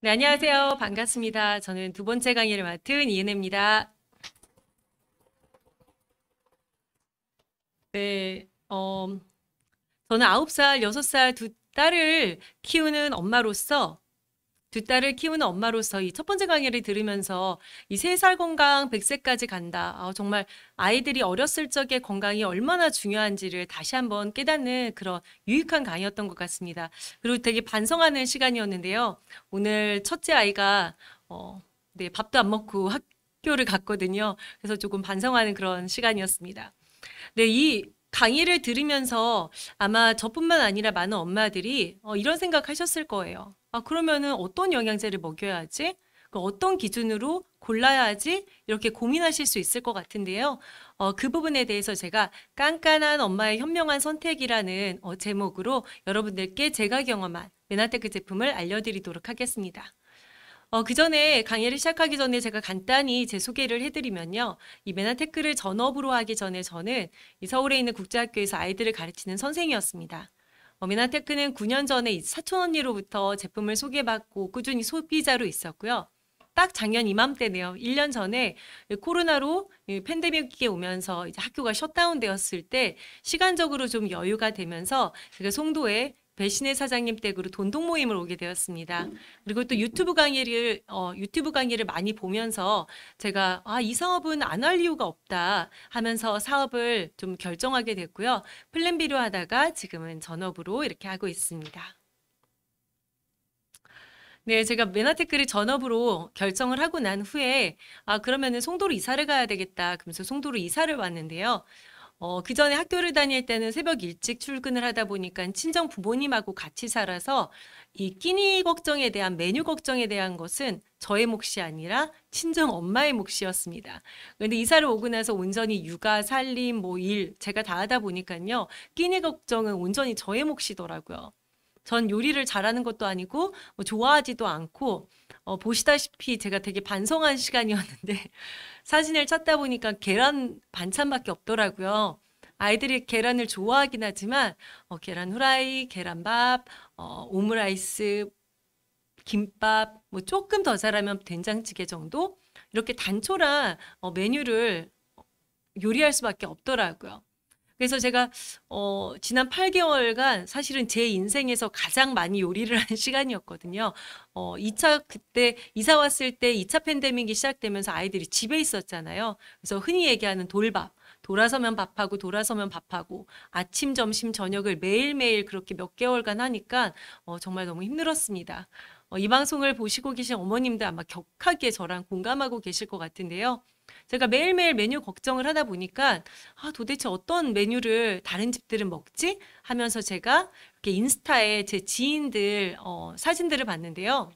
네, 안녕하세요. 반갑습니다. 저는 두 번째 강의를 맡은 이은혜입니다. 네, 저는 9살, 6살 두 딸을 키우는 엄마로서, 이 첫 번째 강의를 들으면서 이 3살 건강 100세까지 간다. 정말 아이들이 어렸을 적의 건강이 얼마나 중요한지를 다시 한번 깨닫는 그런 유익한 강의였던 것 같습니다. 그리고 되게 반성하는 시간이었는데요. 오늘 첫째 아이가, 네, 밥도 안 먹고 학교를 갔거든요. 그래서 조금 반성하는 그런 시간이었습니다. 네, 이 강의를 들으면서 아마 저뿐만 아니라 많은 엄마들이 이런 생각하셨을 거예요. 그러면은 어떤 영양제를 먹여야 하지? 어떤 기준으로 골라야 하지? 이렇게 고민하실 수 있을 것 같은데요. 그 부분에 대해서 제가 깐깐한 엄마의 현명한 선택이라는 제목으로 여러분들께 제가 경험한 메나테크 제품을 알려드리도록 하겠습니다. 그 전에 강의를 시작하기 전에 제가 간단히 제 소개를 해드리면요. 이 메나테크를 전업으로 하기 전에 저는 이 서울에 있는 국제학교에서 아이들을 가르치는 선생이었습니다. 메나테크는 9년 전에 이 사촌 언니로부터 제품을 소개받고 꾸준히 소비자로 있었고요. 딱 작년 이맘때네요. 1년 전에 코로나로 팬데믹이 오면서 이제 학교가 셧다운 되었을 때 시간적으로 좀 여유가 되면서 제가 송도에 배신의 사장님 댁으로 돈독 모임을 오게 되었습니다. 그리고 또 유튜브 강의를 많이 보면서 제가 이 사업은 안 할 이유가 없다 하면서 사업을 좀 결정하게 됐고요. 플랜 B로 하다가 지금은 전업으로 이렇게 하고 있습니다. 네, 제가 메나테크를 전업으로 결정을 하고 난 후에 그러면은 송도로 이사를 가야 되겠다. 그러면서 송도로 이사를 왔는데요. 그 전에 학교를 다닐 때는 새벽 일찍 출근을 하다 보니까 친정 부모님하고 같이 살아서 이 끼니 걱정에 대한 메뉴 걱정에 대한 것은 저의 몫이 아니라 친정 엄마의 몫이었습니다. 그런데 이사를 오고 나서 온전히 육아, 살림, 뭐 일 제가 다 하다 보니까요. 끼니 걱정은 온전히 저의 몫이더라고요. 전 요리를 잘하는 것도 아니고 뭐 좋아하지도 않고 보시다시피 제가 되게 반성한 시간이었는데 사진을 찾다 보니까 계란 반찬밖에 없더라고요. 아이들이 계란을 좋아하긴 하지만 계란 후라이, 계란밥, 오므라이스, 김밥, 뭐 조금 더 잘하면 된장찌개 정도 이렇게 단촐한 메뉴를 요리할 수밖에 없더라고요. 그래서 제가 지난 8개월간 사실은 제 인생에서 가장 많이 요리를 한 시간이었거든요. 2차 그때 이사 왔을 때 2차 팬데믹이 시작되면서 아이들이 집에 있었잖아요. 그래서 흔히 얘기하는 돌밥. 돌아서면 밥하고 돌아서면 밥하고 아침, 점심, 저녁을 매일매일 그렇게 몇 개월간 하니까 정말 너무 힘들었습니다. 이 방송을 보시고 계신 어머님들 아마 격하게 저랑 공감하고 계실 것 같은데요. 제가 매일매일 메뉴 걱정을 하다 보니까 도대체 어떤 메뉴를 다른 집들은 먹지? 하면서 제가 이렇게 인스타에 제 지인들 사진들을 봤는데요.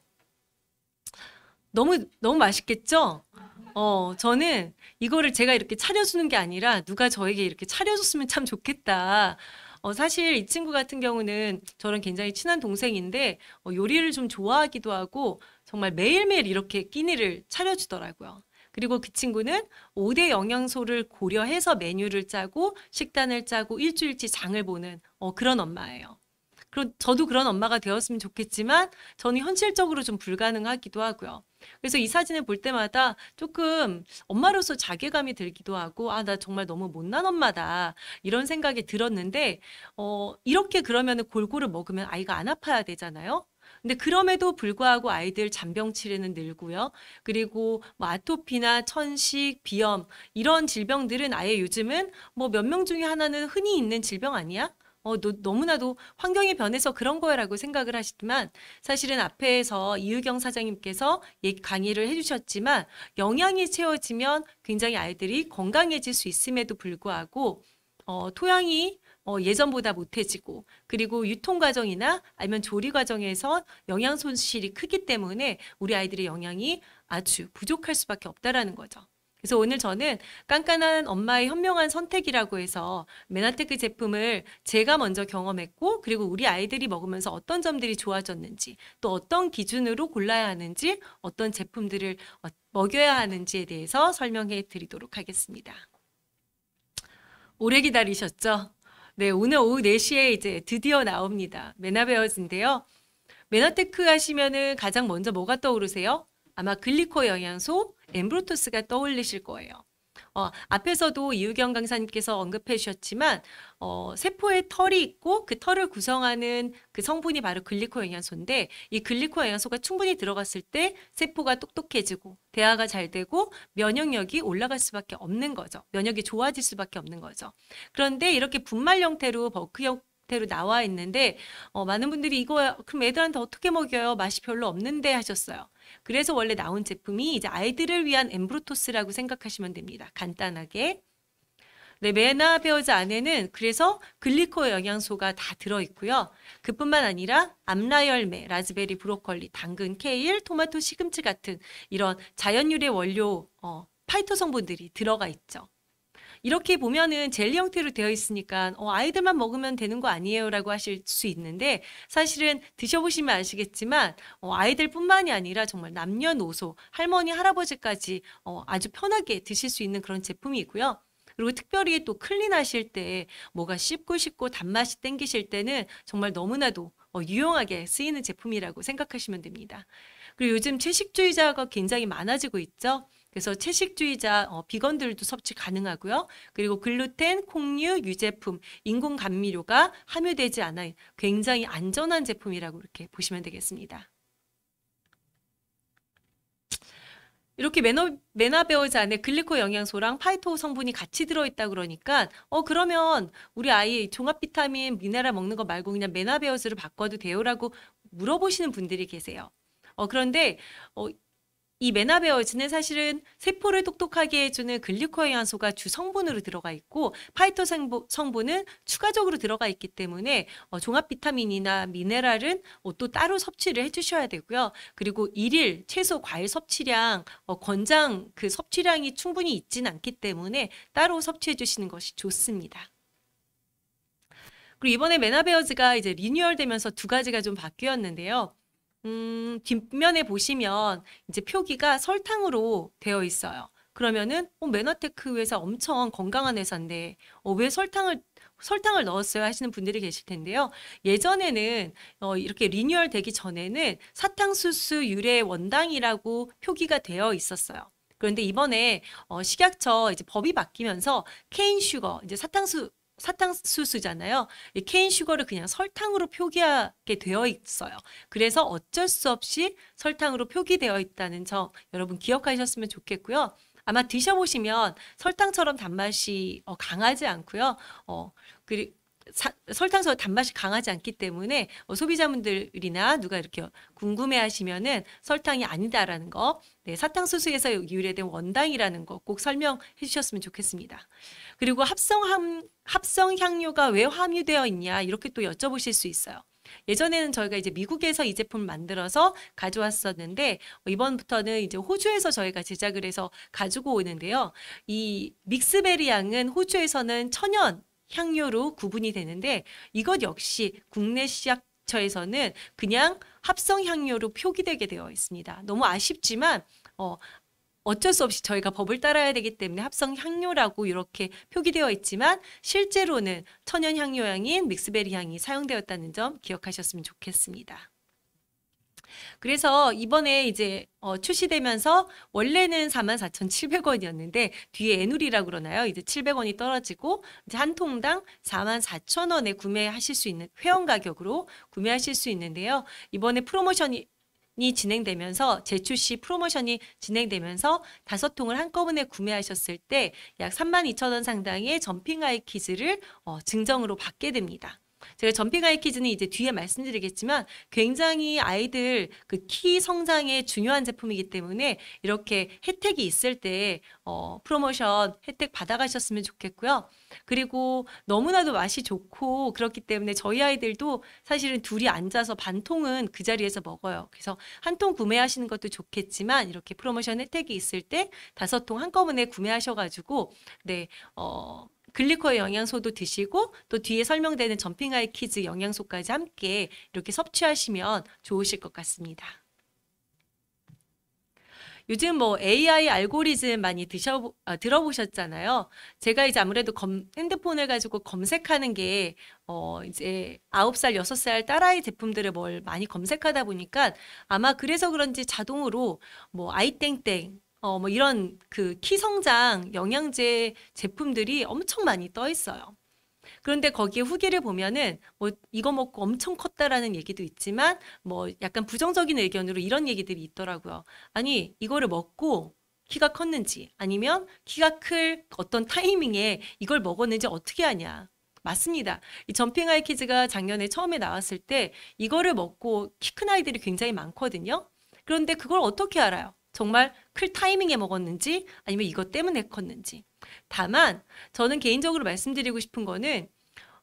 너무 맛있겠죠? 저는 이거를 제가 이렇게 차려주는 게 아니라 누가 저에게 이렇게 차려줬으면 참 좋겠다. 사실 이 친구 같은 경우는 저랑 굉장히 친한 동생인데 요리를 좀 좋아하기도 하고 정말 매일매일 이렇게 끼니를 차려주더라고요. 그리고 그 친구는 5대 영양소를 고려해서 메뉴를 짜고 식단을 짜고 일주일치 장을 보는 그런 엄마예요. 저도 그런 엄마가 되었으면 좋겠지만 저는 현실적으로 좀 불가능하기도 하고요. 그래서 이 사진을 볼 때마다 조금 엄마로서 자괴감이 들기도 하고, 나 정말 너무 못난 엄마다. 이런 생각이 들었는데, 이렇게 그러면은 골고루 먹으면 아이가 안 아파야 되잖아요. 근데 그럼에도 불구하고 아이들 잔병 치레는 늘고요. 그리고 뭐 아토피나 천식, 비염 이런 질병들은 아예 요즘은 뭐 몇 명 중에 하나는 흔히 있는 질병 아니야? 너무나도 환경이 변해서 그런 거라고 생각을 하시지만 사실은 앞에서 이유경 사장님께서 강의를 해주셨지만 영양이 채워지면 굉장히 아이들이 건강해질 수 있음에도 불구하고 토양이 예전보다 못해지고 그리고 유통 과정이나 아니면 조리 과정에서 영양 손실이 크기 때문에 우리 아이들의 영양이 아주 부족할 수밖에 없다라는 거죠. 그래서 오늘 저는 깐깐한 엄마의 현명한 선택이라고 해서 메나테크 제품을 제가 먼저 경험했고 그리고 우리 아이들이 먹으면서 어떤 점들이 좋아졌는지 또 어떤 기준으로 골라야 하는지 어떤 제품들을 먹여야 하는지에 대해서 설명해 드리도록 하겠습니다. 오래 기다리셨죠? 네, 오늘 오후 4시에 이제 드디어 나옵니다. 메나베어즈인데요. 메나테크 하시면은 가장 먼저 뭐가 떠오르세요? 아마 글리코 영양소, 엠브로토스가 떠올리실 거예요. 앞에서도 이유경 강사님께서 언급해 주셨지만 세포에 털이 있고 그 털을 구성하는 그 성분이 바로 글리코 영양소인데 이 글리코 영양소가 충분히 들어갔을 때 세포가 똑똑해지고 대화가 잘 되고 면역력이 올라갈 수밖에 없는 거죠. 면역이 좋아질 수밖에 없는 거죠. 그런데 이렇게 분말 형태로 버크 형태로 나와 있는데 많은 분들이 이거 그럼 애들한테 어떻게 먹여요? 맛이 별로 없는데 하셨어요. 그래서 원래 나온 제품이 이제 아이들을 위한 엠브로토스라고 생각하시면 됩니다. 간단하게. 네, 메나베어즈 안에는 그래서 글리코 영양소가 다 들어있고요. 그뿐만 아니라 암라 열매, 라즈베리, 브로콜리, 당근, 케일, 토마토, 시금치 같은 이런 자연 유래 원료 파이토 성분들이 들어가 있죠. 이렇게 보면은 젤리 형태로 되어 있으니까 아이들만 먹으면 되는 거 아니에요? 라고 하실 수 있는데 사실은 드셔보시면 아시겠지만 아이들뿐만이 아니라 정말 남녀노소, 할머니, 할아버지까지 아주 편하게 드실 수 있는 그런 제품이고요. 그리고 특별히 또 클린하실 때 뭐가 씹고 단맛이 땡기실 때는 정말 너무나도 유용하게 쓰이는 제품이라고 생각하시면 됩니다. 그리고 요즘 채식주의자가 굉장히 많아지고 있죠. 그래서 채식주의자 비건들도 섭취 가능하고요. 그리고 글루텐, 콩류, 유제품, 인공 감미료가 함유되지 않아 굉장히 안전한 제품이라고 이렇게 보시면 되겠습니다. 이렇게 메나베어즈 안에 글리코 영양소랑 파이토 성분이 같이 들어있다 그러니까 그러면 우리 아이 종합 비타민, 미네랄 먹는 거 말고 그냥 메나베어즈를 바꿔도 돼요라고 물어보시는 분들이 계세요. 그런데 이 메나베어즈는 사실은 세포를 똑똑하게 해주는 글리코 영양소가 주 성분으로 들어가 있고 파이토 성분은 추가적으로 들어가 있기 때문에 종합 비타민이나 미네랄은 또 따로 섭취를 해주셔야 되고요. 그리고 일일 채소 과일 섭취량 권장 그 섭취량이 충분히 있지는 않기 때문에 따로 섭취해 주시는 것이 좋습니다. 그리고 이번에 메나베어즈가 이제 리뉴얼 되면서 두 가지가 좀 바뀌었는데요. 뒷면에 보시면 이제 표기가 설탕으로 되어 있어요. 그러면은 메나테크 회사 엄청 건강한 회사인데 왜 설탕을 넣었어요 하시는 분들이 계실 텐데요. 예전에는 이렇게 리뉴얼 되기 전에는 사탕수수 유래 원당이라고 표기가 되어 있었어요. 그런데 이번에 식약처 이제 법이 바뀌면서 케인 슈거 이제 사탕수수잖아요. 이 케인 슈거를 그냥 설탕으로 표기하게 되어 있어요. 그래서 어쩔 수 없이 설탕으로 표기되어 있다는 점 여러분 기억하셨으면 좋겠고요. 아마 드셔보시면 설탕처럼 단맛이 강하지 않고요. 설탕처럼 단맛이 강하지 않기 때문에 소비자분들이나 누가 이렇게 궁금해하시면은 설탕이 아니다라는 거, 네, 사탕수수에서 유래된 원당이라는 거 꼭 설명해 주셨으면 좋겠습니다. 그리고 합성 향료가 왜 함유되어 있냐 이렇게 또 여쭤보실 수 있어요. 예전에는 저희가 이제 미국에서 이 제품을 만들어서 가져왔었는데 이번부터는 이제 호주에서 저희가 제작을 해서 가지고 오는데요. 이 믹스베리 향은 호주에서는 천연 향료로 구분이 되는데 이것 역시 국내 식약처에서는 그냥 합성 향료로 표기되게 되어 있습니다. 너무 아쉽지만 어쩔 수 없이 저희가 법을 따라야 되기 때문에 합성 향료라고 이렇게 표기되어 있지만 실제로는 천연 향료향인 믹스베리 향이 사용되었다는 점 기억하셨으면 좋겠습니다. 그래서 이번에 이제 출시되면서 원래는 44,700원이었는데 뒤에 애누리라고 그러나요? 이제 700원이 떨어지고 이제 한 통당 44,000원에 구매하실 수 있는 회원 가격으로 구매하실 수 있는데요. 이번에 프로모션이 진행되면서 재출시 프로모션이 진행되면서 5통을 한꺼번에 구매하셨을 때 약 32,000원 상당의 점핑 아이 키즈를 증정으로 받게 됩니다. 제가 점핑 아이 키즈는 이제 뒤에 말씀드리겠지만 굉장히 아이들 그 키 성장에 중요한 제품이기 때문에 이렇게 혜택이 있을 때 프로모션 혜택 받아가셨으면 좋겠고요. 그리고 너무나도 맛이 좋고 그렇기 때문에 저희 아이들도 사실은 둘이 앉아서 반 통은 그 자리에서 먹어요. 그래서 한 통 구매하시는 것도 좋겠지만 이렇게 프로모션 혜택이 있을 때 5통 한꺼번에 구매하셔가지고 네, 글리코의 영양소도 드시고 또 뒤에 설명되는 점핑 아이 키즈 영양소까지 함께 이렇게 섭취하시면 좋으실 것 같습니다. 요즘 뭐 AI 알고리즘 많이 들어보셨잖아요. 제가 이제 아무래도 핸드폰을 가지고 검색하는 게, 이제 9살, 6살 딸아이 제품들을 뭘 많이 검색하다 보니까 아마 그래서 그런지 자동으로 뭐 아이땡땡, 뭐 이런 그 키성장 영양제 제품들이 엄청 많이 떠 있어요. 그런데 거기에 후기를 보면은 뭐 이거 먹고 엄청 컸다라는 얘기도 있지만 뭐 약간 부정적인 의견으로 이런 얘기들이 있더라고요. 아니, 이거를 먹고 키가 컸는지 아니면 키가 클 어떤 타이밍에 이걸 먹었는지 어떻게 아냐. 맞습니다. 이 점핑 아이 키즈가 작년에 처음에 나왔을 때 이거를 먹고 키 큰 아이들이 굉장히 많거든요. 그런데 그걸 어떻게 알아요? 정말 클 타이밍에 먹었는지 아니면 이것 때문에 컸는지. 다만 저는 개인적으로 말씀드리고 싶은 거는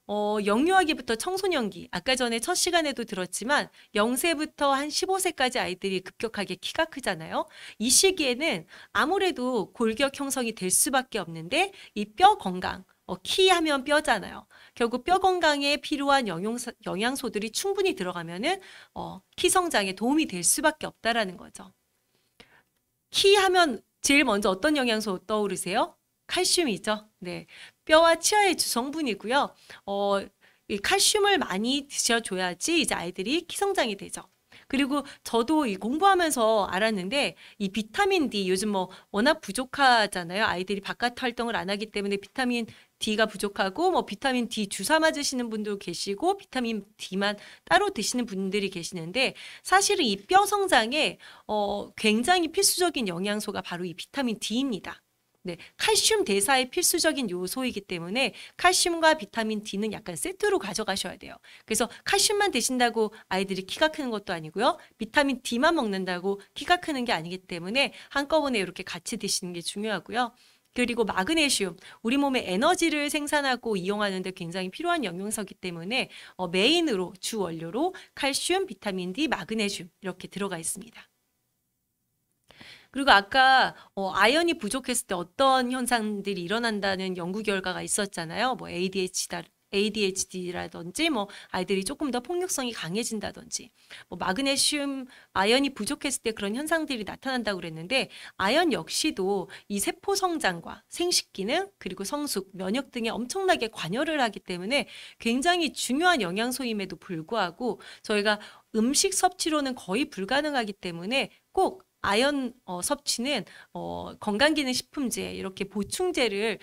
영유아기부터 청소년기, 아까 전에 첫 시간에도 들었지만 0세부터 한 15세까지 아이들이 급격하게 키가 크잖아요. 이 시기에는 아무래도 골격 형성이 될 수밖에 없는데 이 뼈 건강, 키 하면 뼈잖아요. 결국 뼈 건강에 필요한 영양소들이 충분히 들어가면은 키 성장에 도움이 될 수밖에 없다라는 거죠. 키 하면 제일 먼저 어떤 영양소 떠오르세요? 칼슘이죠. 네. 뼈와 치아의 주성분이고요. 이 칼슘을 많이 드셔줘야지 이제 아이들이 키 성장이 되죠. 그리고 저도 이 공부하면서 알았는데 이 비타민 D 요즘 뭐 워낙 부족하잖아요. 아이들이 바깥 활동을 안 하기 때문에 비타민 D가 부족하고 뭐 비타민 D 주사 맞으시는 분도 계시고 비타민 D만 따로 드시는 분들이 계시는데 사실은 이 뼈 성장에 굉장히 필수적인 영양소가 바로 이 비타민 D입니다. 네, 칼슘 대사의 필수적인 요소이기 때문에 칼슘과 비타민 D는 약간 세트로 가져가셔야 돼요. 그래서 칼슘만 드신다고 아이들이 키가 크는 것도 아니고요. 비타민 D만 먹는다고 키가 크는 게 아니기 때문에 한꺼번에 이렇게 같이 드시는 게 중요하고요. 그리고 마그네슘, 우리 몸의 에너지를 생산하고 이용하는 데 굉장히 필요한 영양소이기 때문에 메인으로 주 원료로 칼슘, 비타민 D, 마그네슘 이렇게 들어가 있습니다. 그리고 아까 아연이 부족했을 때 어떤 현상들이 일어난다는 연구 결과가 있었잖아요. 뭐 ADHD라든지 뭐 아이들이 조금 더 폭력성이 강해진다든지 뭐 마그네슘, 아연이 부족했을 때 그런 현상들이 나타난다고 그랬는데 아연 역시도 이 세포 성장과 생식 기능 그리고 성숙, 면역 등에 엄청나게 관여를 하기 때문에 굉장히 중요한 영양소임에도 불구하고 저희가 음식 섭취로는 거의 불가능하기 때문에 꼭 아연 섭취는 건강기능식품제 이렇게 보충제를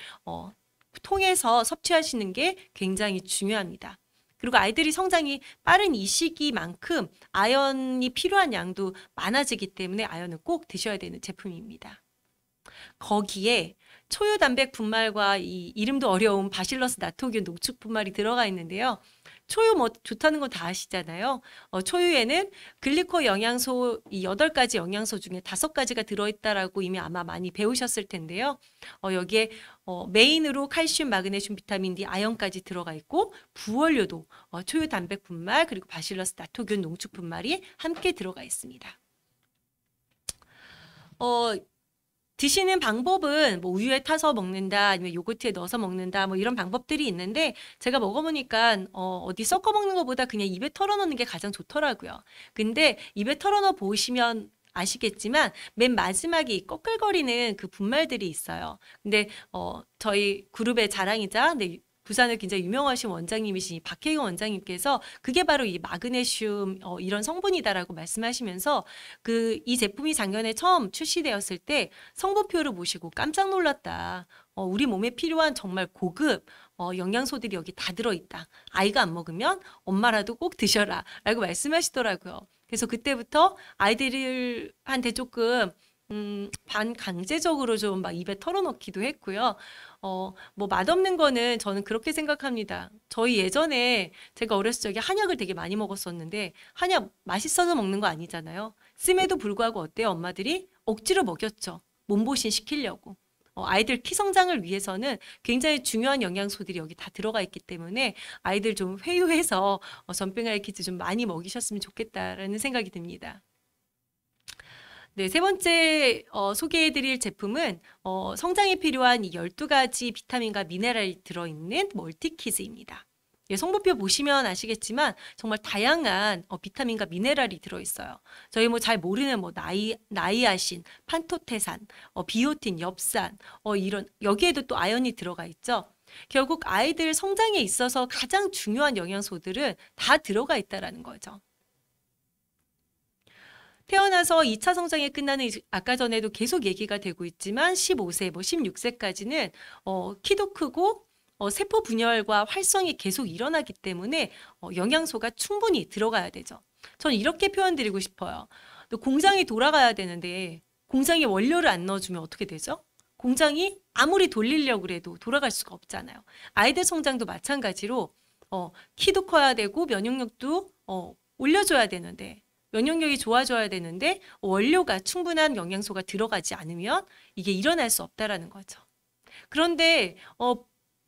통해서 섭취하시는 게 굉장히 중요합니다. 그리고 아이들이 성장이 빠른 이 시기만큼 아연이 필요한 양도 많아지기 때문에 아연은 꼭 드셔야 되는 제품입니다. 거기에 초유 단백 분말과 이 이름도 어려운 바실러스 나토균 농축 분말이 들어가 있는데요. 초유 뭐 좋다는 건 다 아시잖아요. 초유에는 글리코 영양소 이 8가지 영양소 중에 5가지가 들어있다라고 이미 아마 많이 배우셨을 텐데요. 여기에 메인으로 칼슘, 마그네슘, 비타민 D, 아연까지 들어가 있고 부원료도 초유 단백 분말 그리고 바실러스 나토균 농축 분말이 함께 들어가 있습니다. 드시는 방법은 뭐 우유에 타서 먹는다 아니면 요거트에 넣어서 먹는다 뭐 이런 방법들이 있는데 제가 먹어보니까 어디 섞어 먹는 것보다 그냥 입에 털어넣는 게 가장 좋더라고요. 근데 입에 털어넣어 보시면 아시겠지만 맨 마지막에 이 꺼끌거리는 그 분말들이 있어요. 근데 저희 그룹의 자랑이자 부산을 굉장히 유명하신 원장님이신 박혜경 원장님께서 그게 바로 이 마그네슘 이런 성분이다라고 말씀하시면서 이 제품이 작년에 처음 출시되었을 때 성분표를 보시고 깜짝 놀랐다. 우리 몸에 필요한 정말 고급 영양소들이 여기 다 들어있다. 아이가 안 먹으면 엄마라도 꼭 드셔라 라고 말씀하시더라고요. 그래서 그때부터 아이들한테 조금 반강제적으로 좀 막 입에 털어넣기도 했고요. 뭐 맛없는 거는 저는 그렇게 생각합니다. 저희 예전에 제가 어렸을 적에 한약을 되게 많이 먹었었는데 한약 맛있어서 먹는 거 아니잖아요. 씀에도 불구하고 어때요? 엄마들이 억지로 먹였죠. 몸보신 시키려고. 아이들 키 성장을 위해서는 굉장히 중요한 영양소들이 여기 다 들어가 있기 때문에 아이들 좀 회유해서 점핑아이 키즈 좀 많이 먹이셨으면 좋겠다라는 생각이 듭니다. 네, 세 번째 소개해드릴 제품은 성장에 필요한 이 12가지 비타민과 미네랄이 들어있는 멀티키즈입니다. 예, 성분표 보시면 아시겠지만 정말 다양한 비타민과 미네랄이 들어있어요. 저희 뭐 잘 모르는 뭐 나이아신, 판토테산, 비오틴, 엽산, 이런 여기에도 또 아연이 들어가 있죠. 결국 아이들 성장에 있어서 가장 중요한 영양소들은 다 들어가 있다라는 거죠. 태어나서 2차 성장이 끝나는 아까 전에도 계속 얘기가 되고 있지만 15세, 뭐 16세까지는 키도 크고 세포 분열과 활성이 계속 일어나기 때문에 영양소가 충분히 들어가야 되죠. 저는 이렇게 표현드리고 싶어요. 또 공장이 돌아가야 되는데 공장에 원료를 안 넣어주면 어떻게 되죠? 공장이 아무리 돌리려고 해도 돌아갈 수가 없잖아요. 아이들 성장도 마찬가지로 키도 커야 되고 면역력도 올려줘야 되는데 면역력이 좋아져야 되는데 원료가 충분한 영양소가 들어가지 않으면 이게 일어날 수 없다라는 거죠. 그런데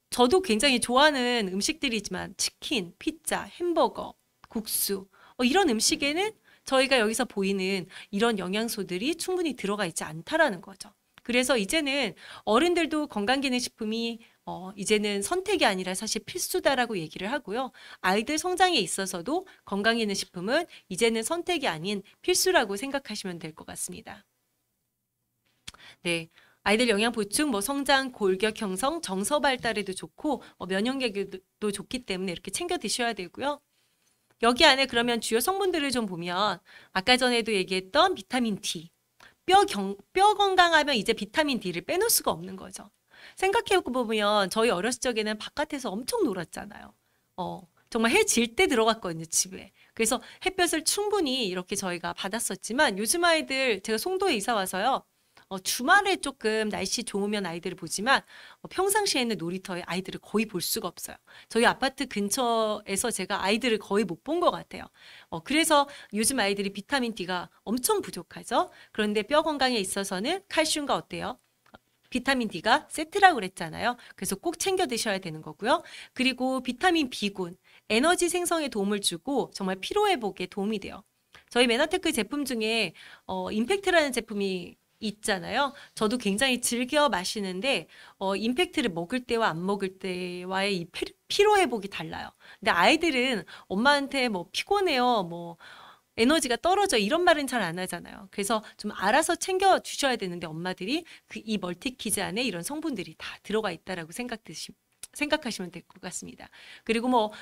저도 굉장히 좋아하는 음식들이지만 치킨, 피자, 햄버거, 국수 이런 음식에는 저희가 여기서 보이는 이런 영양소들이 충분히 들어가 있지 않다라는 거죠. 그래서 이제는 어른들도 건강기능식품이 이제는 선택이 아니라 사실 필수다라고 얘기를 하고요. 아이들 성장에 있어서도 건강기능식품은 이제는 선택이 아닌 필수라고 생각하시면 될 것 같습니다. 네. 아이들 영양 보충, 뭐 성장, 골격 형성, 정서 발달에도 좋고 면역력에도 좋기 때문에 이렇게 챙겨 드셔야 되고요. 여기 안에 그러면 주요 성분들을 좀 보면 아까 전에도 얘기했던 비타민 D, 뼈 건강하면 이제 비타민 D를 빼놓을 수가 없는 거죠. 생각해보면 저희 어렸을 적에는 바깥에서 엄청 놀았잖아요. 정말 해 질 때 들어갔거든요, 집에. 그래서 햇볕을 충분히 이렇게 저희가 받았었지만 요즘 아이들, 제가 송도에 이사 와서요. 주말에 조금 날씨 좋으면 아이들을 보지만 평상시에는 놀이터에 아이들을 거의 볼 수가 없어요. 저희 아파트 근처에서 제가 아이들을 거의 못 본 것 같아요. 그래서 요즘 아이들이 비타민 D가 엄청 부족하죠. 그런데 뼈 건강에 있어서는 칼슘과 어때요? 비타민 D가 세트라고 그랬잖아요. 그래서 꼭 챙겨 드셔야 되는 거고요. 그리고 비타민 B군, 에너지 생성에 도움을 주고 정말 피로 회복에 도움이 돼요. 저희 메나테크 제품 중에 임팩트라는 제품이 있잖아요. 저도 굉장히 즐겨 마시는데 임팩트를 먹을 때와 안 먹을 때와의 이 피로 회복이 달라요. 근데 아이들은 엄마한테 뭐 피곤해요, 뭐 에너지가 떨어져 이런 말은 잘 안 하잖아요. 그래서 좀 알아서 챙겨 주셔야 되는데 엄마들이 이 멀티키즈 안에 이런 성분들이 다 들어가 있다라고 생각하시면 될 것 같습니다. 그리고 뭐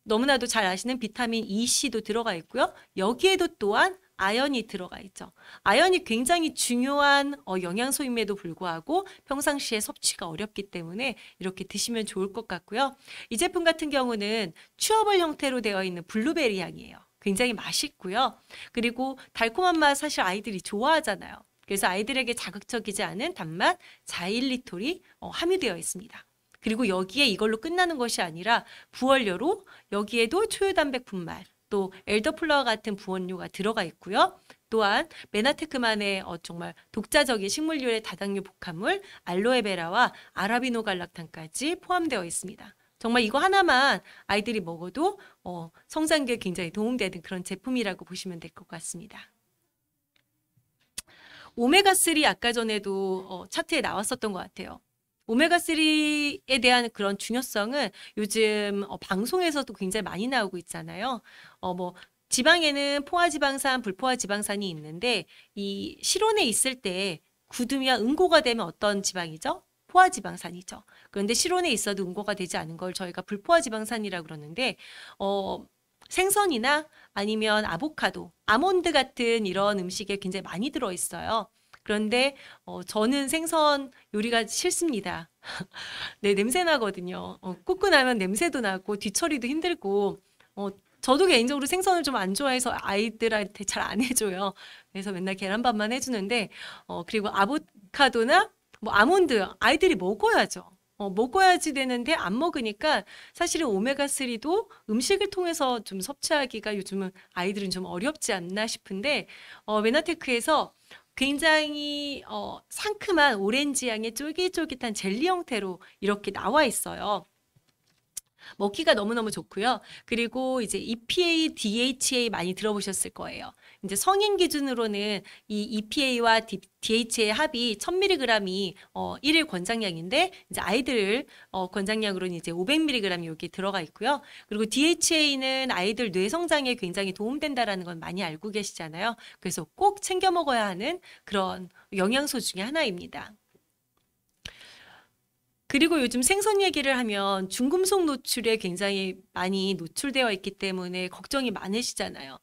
너무나도 잘 아시는 비타민 E, C도 들어가 있고요. 여기에도 또한 아연이 들어가 있죠. 아연이 굉장히 중요한 영양소임에도 불구하고 평상시에 섭취가 어렵기 때문에 이렇게 드시면 좋을 것 같고요. 이 제품 같은 경우는 취업을 형태로 되어 있는 블루베리 향이에요. 굉장히 맛있고요. 그리고 달콤한 맛 사실 아이들이 좋아하잖아요. 그래서 아이들에게 자극적이지 않은 단맛 자일리톨이 함유되어 있습니다. 그리고 여기에 이걸로 끝나는 것이 아니라 부원료로 여기에도 초유단백 분말, 또 엘더플라워 같은 부원료가 들어가 있고요. 또한 메나테크만의 정말 독자적인 식물유래 다당류 복합물 알로에베라와 아라비노갈락탄까지 포함되어 있습니다. 정말 이거 하나만 아이들이 먹어도 성장기에 굉장히 도움되는 그런 제품이라고 보시면 될 것 같습니다. 오메가3 아까 전에도 차트에 나왔었던 것 같아요. 오메가3에 대한 그런 중요성은 요즘 방송에서도 굉장히 많이 나오고 있잖아요. 뭐 지방에는 포화지방산, 불포화지방산이 있는데 이 실온에 있을 때 굳으면 응고가 되면 어떤 지방이죠? 포화지방산이죠. 그런데 실온에 있어도 응고가 되지 않은 걸 저희가 불포화지방산이라고 그러는데 생선이나 아니면 아보카도, 아몬드 같은 이런 음식에 굉장히 많이 들어있어요. 그런데 저는 생선 요리가 싫습니다. 네, 냄새 나거든요. 굽고 나면 냄새도 나고 뒤처리도 힘들고 저도 개인적으로 생선을 좀 안 좋아해서 아이들한테 잘 안 해줘요. 그래서 맨날 계란밥만 해주는데 그리고 아보카도나 뭐 아몬드 아이들이 먹어야죠. 먹어야지 되는데 안 먹으니까 사실은 오메가3도 음식을 통해서 좀 섭취하기가 요즘은 아이들은 좀 어렵지 않나 싶은데 메나테크에서 굉장히 상큼한 오렌지 향의 쫄깃쫄깃한 젤리 형태로 이렇게 나와 있어요. 먹기가 너무너무 좋고요. 그리고 이제 EPA, DHA 많이 들어보셨을 거예요. 이제 성인 기준으로는 이 EPA와 DHA 합이 1000mg이 1일 권장량인데 이제 아이들 권장량으로는 이제 500mg이 여기 들어가 있고요. 그리고 DHA는 아이들 뇌 성장에 굉장히 도움된다라는 건 많이 알고 계시잖아요. 그래서 꼭 챙겨 먹어야 하는 그런 영양소 중에 하나입니다. 그리고 요즘 생선 얘기를 하면 중금속 노출에 굉장히 많이 노출되어 있기 때문에 걱정이 많으시잖아요.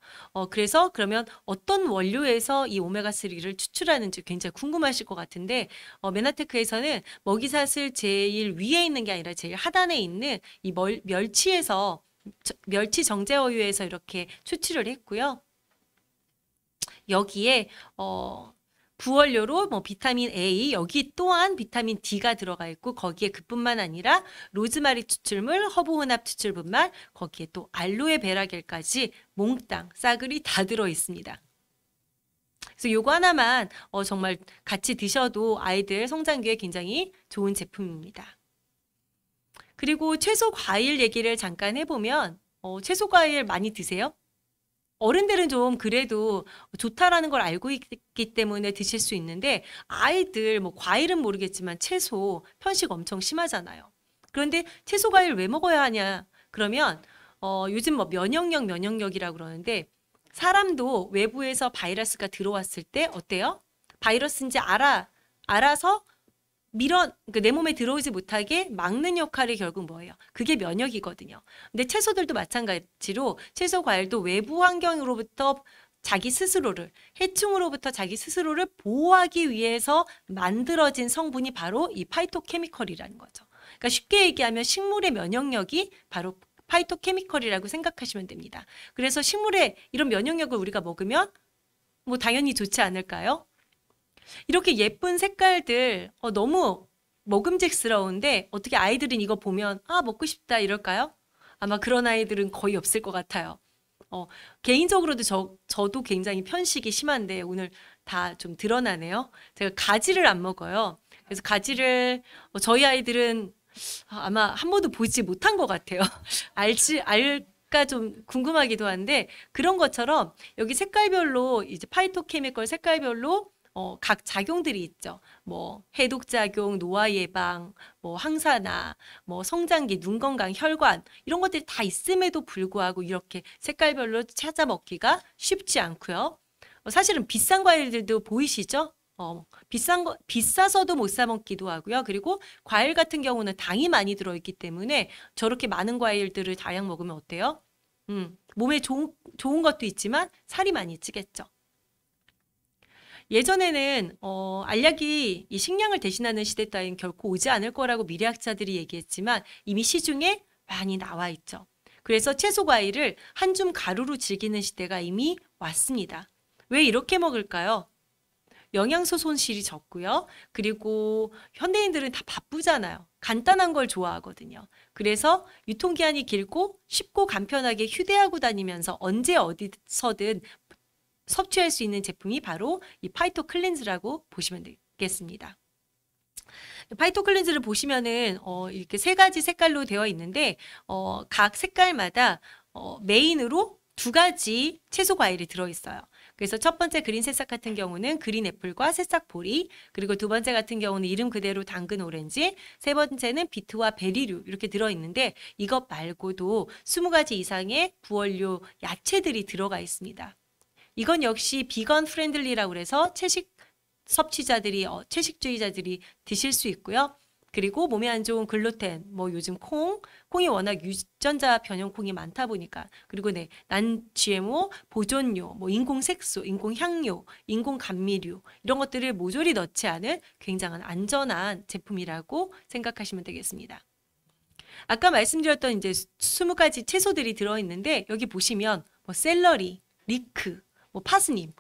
그래서 그러면 어떤 원료에서 이 오메가3를 추출하는지 굉장히 궁금하실 것 같은데, 메나테크에서는 먹이사슬 제일 위에 있는 게 아니라 제일 하단에 있는 이 멸치에서, 멸치 정제어유에서 이렇게 추출을 했고요. 여기에, 부원료로 뭐 비타민 A, 여기 또한 비타민 D가 들어가 있고 거기에 그뿐만 아니라 로즈마리 추출물, 허브 혼합 추출분말, 거기에 또 알로에 베라겔까지 몽땅 싸그리 다 들어 있습니다. 그래서 요거 하나만 정말 같이 드셔도 아이들 성장기에 굉장히 좋은 제품입니다. 그리고 채소 과일 얘기를 잠깐 해보면 채소 과일 많이 드세요? 어른들은 좀 그래도 좋다라는 걸 알고 있기 때문에 드실 수 있는데 아이들 뭐 과일은 모르겠지만 채소 편식 엄청 심하잖아요. 그런데 채소 과일 왜 먹어야 하냐? 그러면 요즘 뭐 면역력이라고 그러는데 사람도 외부에서 바이러스가 들어왔을 때 어때요? 바이러스인지 알아서 그러니까 내 몸에 들어오지 못하게 막는 역할이 결국 뭐예요? 그게 면역이거든요. 근데 채소들도 마찬가지로 채소 과일도 외부 환경으로부터 자기 스스로를, 해충으로부터 자기 스스로를 보호하기 위해서 만들어진 성분이 바로 이 파이토케미컬이라는 거죠. 그러니까 쉽게 얘기하면 식물의 면역력이 바로 파이토케미컬이라고 생각하시면 됩니다. 그래서 식물의 이런 면역력을 우리가 먹으면 뭐 당연히 좋지 않을까요? 이렇게 예쁜 색깔들 너무 먹음직스러운데 어떻게 아이들은 이거 보면 먹고 싶다 이럴까요? 아마 그런 아이들은 거의 없을 것 같아요. 개인적으로도 저도 굉장히 편식이 심한데 오늘 다 좀 드러나네요. 제가 가지를 안 먹어요. 그래서 가지를 저희 아이들은 아마 한 번도 보지 못한 것 같아요. 알까 좀 궁금하기도 한데 그런 것처럼 여기 색깔별로 이제 파이토케미컬 색깔별로 각 작용들이 있죠. 뭐 해독작용, 노화 예방, 뭐 항산화, 뭐 성장기, 눈 건강, 혈관 이런 것들이 다 있음에도 불구하고 이렇게 색깔별로 찾아 먹기가 쉽지 않고요. 사실은 비싼 과일들도 보이시죠? 비싸서도 못 사 먹기도 하고요. 그리고 과일 같은 경우는 당이 많이 들어있기 때문에 저렇게 많은 과일들을 다량 먹으면 어때요? 몸에 좋은 것도 있지만 살이 많이 찌겠죠. 예전에는 알약이 이 식량을 대신하는 시대 따윈 결코 오지 않을 거라고 미래학자들이 얘기했지만 이미 시중에 많이 나와 있죠. 그래서 채소 과일을 한 줌 가루로 즐기는 시대가 이미 왔습니다. 왜 이렇게 먹을까요? 영양소 손실이 적고요. 그리고 현대인들은 다 바쁘잖아요. 간단한 걸 좋아하거든요. 그래서 유통기한이 길고 쉽고 간편하게 휴대하고 다니면서 언제 어디서든 섭취할 수 있는 제품이 바로 이 파이토 클렌즈라고 보시면 되겠습니다. 파이토 클렌즈를 보시면은 이렇게 세 가지 색깔로 되어 있는데 각 색깔마다 메인으로 두 가지 채소 과일이 들어 있어요. 그래서 첫 번째 그린 새싹 같은 경우는 그린 애플과 새싹 보리, 그리고 두 번째 같은 경우는 이름 그대로 당근 오렌지, 세 번째는 비트와 베리류 이렇게 들어 있는데 이것 말고도 20가지 이상의 부원료 야채들이 들어가 있습니다. 이건 역시 비건 프렌들리라고 그래서 채식주의자들이 드실 수 있고요. 그리고 몸에 안 좋은 글루텐, 뭐 요즘 콩이 워낙 유전자 변형 콩이 많다 보니까 그리고 난 GMO, 보존료, 뭐 인공 색소, 인공 향료, 인공 감미료 이런 것들을 모조리 넣지 않은 굉장한 안전한 제품이라고 생각하시면 되겠습니다. 아까 말씀드렸던 이제 20가지 채소들이 들어 있는데 여기 보시면 뭐 샐러리, 리크, 뭐 파스님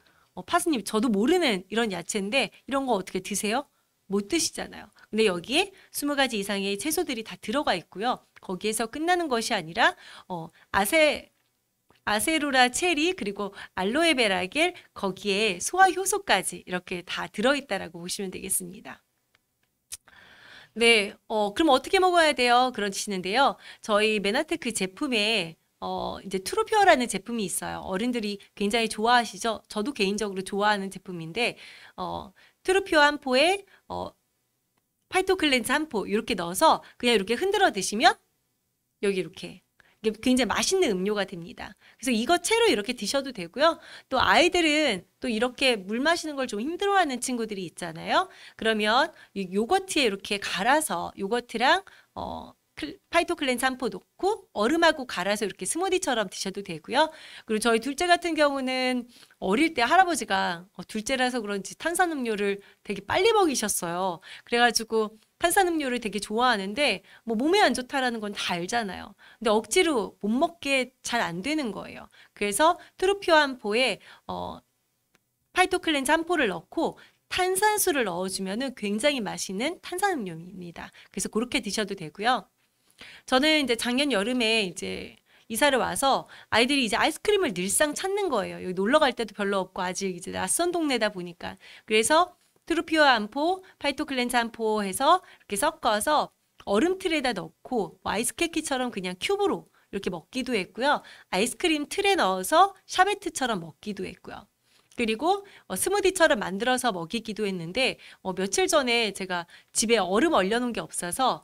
저도 모르는 이런 야채인데 이런 거 어떻게 드세요? 못 드시잖아요. 근데 여기에 20가지 이상의 채소들이 다 들어가 있고요. 거기에서 끝나는 것이 아니라 아세로라 체리 그리고 알로에베라겔 거기에 소화 효소까지 이렇게 다 들어있다라고 보시면 되겠습니다. 네, 그럼 어떻게 먹어야 돼요? 그러시는데요. 저희 메나테크 제품에 이제 트루퓨어라는 제품이 있어요. 어른들이 굉장히 좋아하시죠? 저도 개인적으로 좋아하는 제품인데, 트루퓨어 한 포에, 파이토클렌즈 한 포, 이렇게 넣어서 그냥 이렇게 흔들어 드시면, 여기 이렇게. 이게 굉장히 맛있는 음료가 됩니다. 그래서 이거 채로 이렇게 드셔도 되고요. 또 아이들은 또 이렇게 물 마시는 걸 좀 힘들어하는 친구들이 있잖아요. 그러면 이 요거트에 이렇게 갈아서 요거트랑 파이토클렌즈 한 포 넣고 얼음하고 갈아서 이렇게 스무디처럼 드셔도 되고요. 그리고 저희 둘째 같은 경우는 어릴 때 할아버지가 둘째라서 그런지 탄산음료를 되게 빨리 먹이셨어요. 그래가지고 탄산음료를 되게 좋아하는데 뭐 몸에 안 좋다라는 건 다 알잖아요. 근데 억지로 못 먹게 잘 안 되는 거예요. 그래서 트루피오 한 포에 파이토클렌즈 한 포를 넣고 탄산수를 넣어주면은 굉장히 맛있는 탄산음료입니다. 그래서 그렇게 드셔도 되고요. 저는 이제 작년 여름에 이제 이사를 와서 아이들이 이제 아이스크림을 늘상 찾는 거예요. 여기 놀러 갈 때도 별로 없고 아직 이제 낯선 동네다 보니까. 그래서 트루피오 한 포, 파이토클렌즈 한 포 해서 이렇게 섞어서 얼음틀에다 넣고 뭐 아이스케이크처럼 그냥 큐브로 이렇게 먹기도 했고요. 아이스크림 틀에 넣어서 샤베트처럼 먹기도 했고요. 그리고 스무디처럼 만들어서 먹이기도 했는데 며칠 전에 제가 집에 얼음 얼려놓은 게 없어서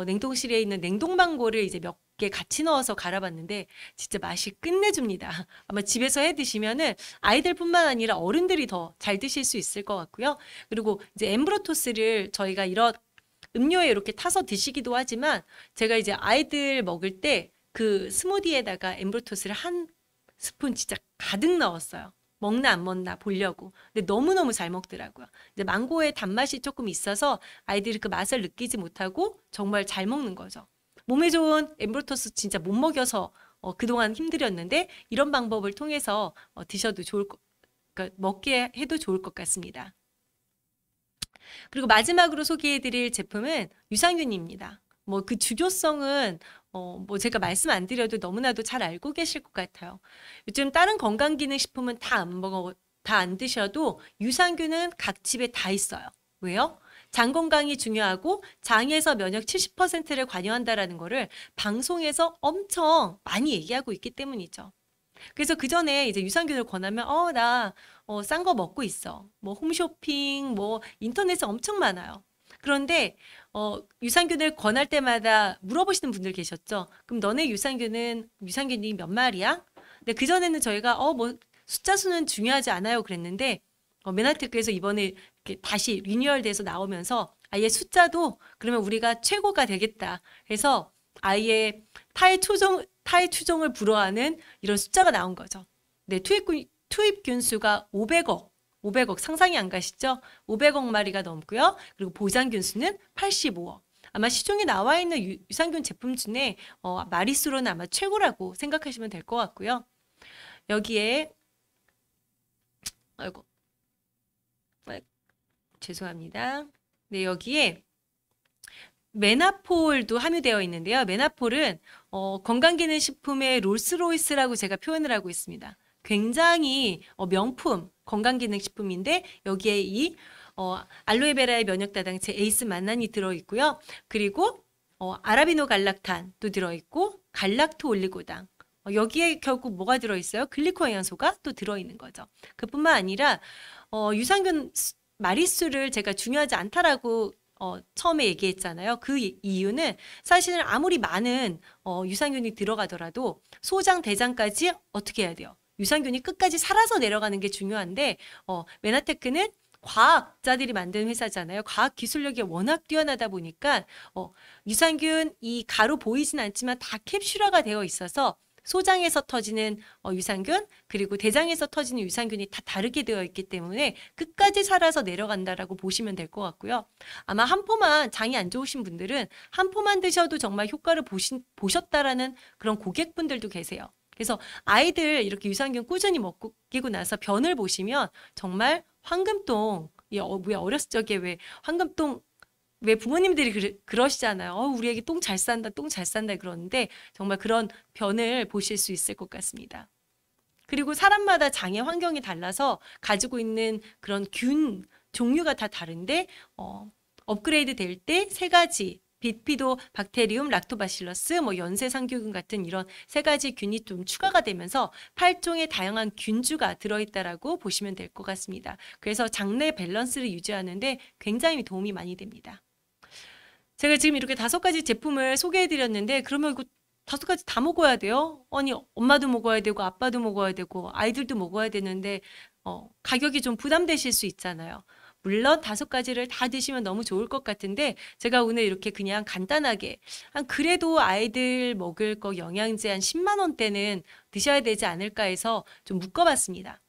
냉동실에 있는 냉동망고를 이제 몇 개 같이 넣어서 갈아봤는데 진짜 맛이 끝내줍니다. 아마 집에서 해 드시면은 아이들뿐만 아니라 어른들이 더 잘 드실 수 있을 것 같고요. 그리고 이제 엠브로토스를 저희가 이런 음료에 이렇게 타서 드시기도 하지만 제가 이제 아이들 먹을 때 그 스무디에다가 엠브로토스를 한 스푼 진짜 가득 넣었어요. 먹나 안 먹나 보려고. 근데 너무너무 잘 먹더라고요. 이제 망고의 단맛이 조금 있어서 아이들이 그 맛을 느끼지 못하고 정말 잘 먹는 거죠. 몸에 좋은 엠브로토스 진짜 못 먹여서 그동안 힘들었는데 이런 방법을 통해서 드셔도 좋을 그러니까 먹게 해도 좋을 것 같습니다. 그리고 마지막으로 소개해드릴 제품은 유산균입니다. 뭐 그 주요성은 뭐 제가 말씀 안 드려도 너무나도 잘 알고 계실 것 같아요. 요즘 다른 건강기능식품은 다 안 드셔도 유산균은 각 집에 다 있어요. 왜요? 장 건강이 중요하고 장에서 면역 70%를 관여한다라는 거를 방송에서 엄청 많이 얘기하고 있기 때문이죠. 그래서 그 전에 이제 유산균을 권하면 나 싼 거 먹고 있어. 뭐 홈쇼핑, 뭐 인터넷에 엄청 많아요. 그런데 유산균을 권할 때마다 물어보시는 분들 계셨죠. 그럼 너네 유산균이 몇 마리야? 근데 그 전에는 저희가 뭐 숫자 수는 중요하지 않아요 그랬는데 메나테크에서 이번에 이렇게 다시 리뉴얼돼서 나오면서 아예 숫자도 그러면 우리가 최고가 되겠다 해서 아예 타의 추종을 불허하는 이런 숫자가 나온 거죠. 네, 투입균 수가 500억 상상이 안 가시죠? 500억 마리가 넘고요. 그리고 보장균 수는 85억. 아마 시중에 나와 있는 유산균 제품 중에 마리수로는 아마 최고라고 생각하시면 될 것 같고요. 여기에 아이고 죄송합니다. 네, 여기에 메나폴도 함유되어 있는데요. 메나폴은 건강기능식품의 롤스로이스라고 제가 표현을 하고 있습니다. 굉장히 명품 건강기능식품인데 여기에 이 알로에베라의 면역다당체 에이스 만난이 들어있고요. 그리고 아라비노 갈락탄도 들어있고 갈락토 올리고당 여기에 결국 뭐가 들어있어요? 글리코 영양소가 또 들어있는 거죠. 그뿐만 아니라 유산균 마리수를 제가 중요하지 않다라고 처음에 얘기했잖아요. 그 이유는 사실은 아무리 많은 유산균이 들어가더라도 소장, 대장까지 어떻게 해야 돼요? 유산균이 끝까지 살아서 내려가는 게 중요한데 메나테크는 과학자들이 만든 회사잖아요. 과학 기술력이 워낙 뛰어나다 보니까 유산균 이 가로 보이진 않지만 다 캡슐화가 되어 있어서 소장에서 터지는 유산균 그리고 대장에서 터지는 유산균이 다 다르게 되어 있기 때문에 끝까지 살아서 내려간다라고 보시면 될 것 같고요. 아마 한 포만 장이 안 좋으신 분들은 한 포만 드셔도 정말 효과를 보셨다라는 그런 고객분들도 계세요. 그래서 아이들 이렇게 유산균 꾸준히 먹고 나서 변을 보시면 정말 황금똥 뭐야 어렸을 적에 왜 황금똥 왜 부모님들이 그러시잖아요. 우리 애기 똥 잘 싼다, 똥 잘 싼다 그러는데 정말 그런 변을 보실 수 있을 것 같습니다. 그리고 사람마다 장의 환경이 달라서 가지고 있는 그런 균 종류가 다 다른데 업그레이드 될 때 세 가지 비피도 박테리움, 락토바실러스, 뭐 연쇄상규균 같은 이런 3가지 균이 좀 추가가 되면서 8종의 다양한 균주가 들어있다라고 보시면 될 것 같습니다. 그래서 장내 밸런스를 유지하는데 굉장히 도움이 많이 됩니다. 제가 지금 이렇게 5가지 제품을 소개해드렸는데 그러면 이거 5가지 다 먹어야 돼요? 아니 엄마도 먹어야 되고 아빠도 먹어야 되고 아이들도 먹어야 되는데 가격이 좀 부담되실 수 있잖아요. 물론 5가지를 다 드시면 너무 좋을 것 같은데 제가 오늘 이렇게 그냥 간단하게 그래도 아이들 먹을 거 영양제 한 10만 원대는 드셔야 되지 않을까 해서 좀 묶어봤습니다.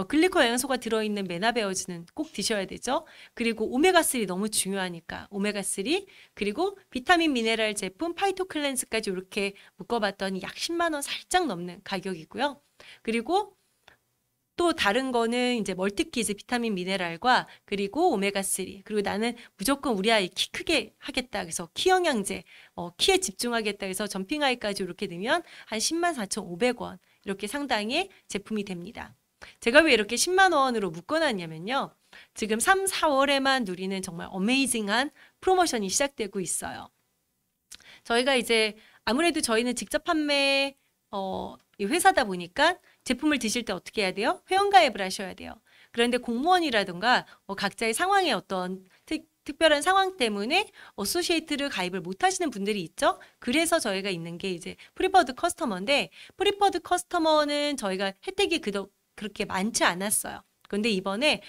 글리코 영양소가 들어있는 메나베어즈는 꼭 드셔야 되죠. 그리고 오메가3 너무 중요하니까 오메가3 그리고 비타민 미네랄 제품 파이토클렌스까지 이렇게 묶어봤더니 약 10만 원 살짝 넘는 가격이고요. 그리고 또 다른 거는 이제 멀티키즈 비타민 미네랄과 그리고 오메가3 그리고 나는 무조건 우리 아이 키 크게 하겠다 그래서 키 영양제 키에 집중하겠다 해서 점핑아이까지 이렇게 넣으면 한 104,500원 이렇게 상당의 제품이 됩니다. 제가 왜 이렇게 10만 원으로 묶어놨냐면요. 지금 3, 4월에만 누리는 정말 어메이징한 프로모션이 시작되고 있어요. 저희가 이제 아무래도 저희는 직접 판매 회사다 보니까 제품을 드실 때 어떻게 해야 돼요? 회원가입을 하셔야 돼요. 그런데 공무원이라든가 각자의 상황의 어떤 특별한 상황 때문에 어소시에이트를 가입을 못 하시는 분들이 있죠. 그래서 저희가 있는 게 이제 프리퍼드 커스터머인데 프리퍼드 커스터머는 저희가 혜택이 그렇게 많지 않았어요. 그런데 이번에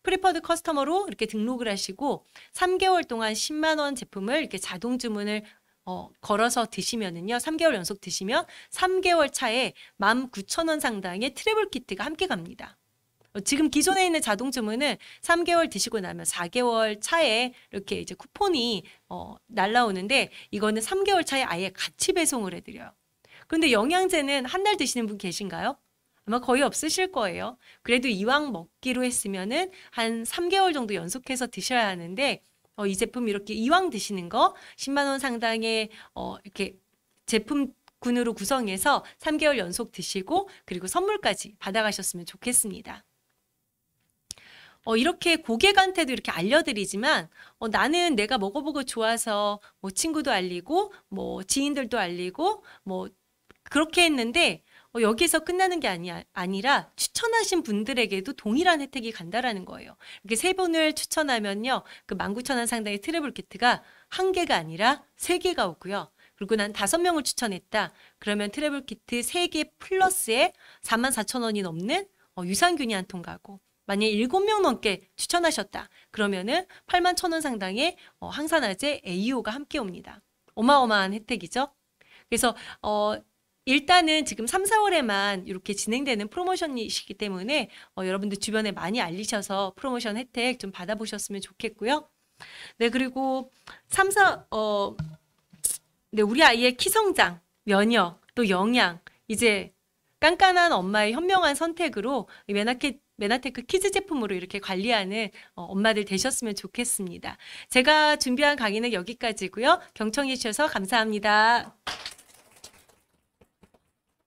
프리퍼드 커스터머로 이렇게 등록을 하시고 3개월 동안 10만 원 제품을 이렇게 자동 주문을 걸어서 드시면은요. 3개월 연속 드시면 3개월 차에 19,000원 상당의 트래블 키트가 함께 갑니다. 지금 기존에 있는 자동 주문은 3개월 드시고 나면 4개월 차에 이렇게 이제 쿠폰이 날라오는데 이거는 3개월 차에 아예 같이 배송을 해드려요. 그런데 영양제는 한 달 드시는 분 계신가요? 아마 거의 없으실 거예요. 그래도 이왕 먹기로 했으면은 한 3개월 정도 연속해서 드셔야 하는데 이 제품 이렇게 이왕 드시는 거 10만 원 상당의 이렇게 제품군으로 구성해서 3개월 연속 드시고 그리고 선물까지 받아가셨으면 좋겠습니다. 이렇게 고객한테도 이렇게 알려드리지만 나는 내가 먹어보고 좋아서 뭐 친구도 알리고 뭐 지인들도 알리고 뭐 그렇게 했는데 여기서 끝나는 게 아니라 추천하신 분들에게도 동일한 혜택이 간다라는 거예요. 이렇게 3분을 추천하면요. 그 19,000원 상당의 트래블 키트가 1개가 아니라 3개가 오고요. 그리고 난 5명을 추천했다. 그러면 트래블 키트 3개 플러스에 44,000원이 넘는 유산균이 한 통 가고 만약에 7명 넘게 추천하셨다. 그러면은 81,000원 상당의 항산화제 AO가 함께 옵니다. 어마어마한 혜택이죠. 그래서 일단은 지금 3, 4월에만 이렇게 진행되는 프로모션이시기 때문에 여러분들 주변에 많이 알리셔서 프로모션 혜택 좀 받아보셨으면 좋겠고요. 네, 그리고 네, 우리 아이의 키 성장, 면역, 또 영양, 이제 깐깐한 엄마의 현명한 선택으로 메나테크 키즈 제품으로 이렇게 관리하는 엄마들 되셨으면 좋겠습니다. 제가 준비한 강의는 여기까지고요. 경청해 주셔서 감사합니다.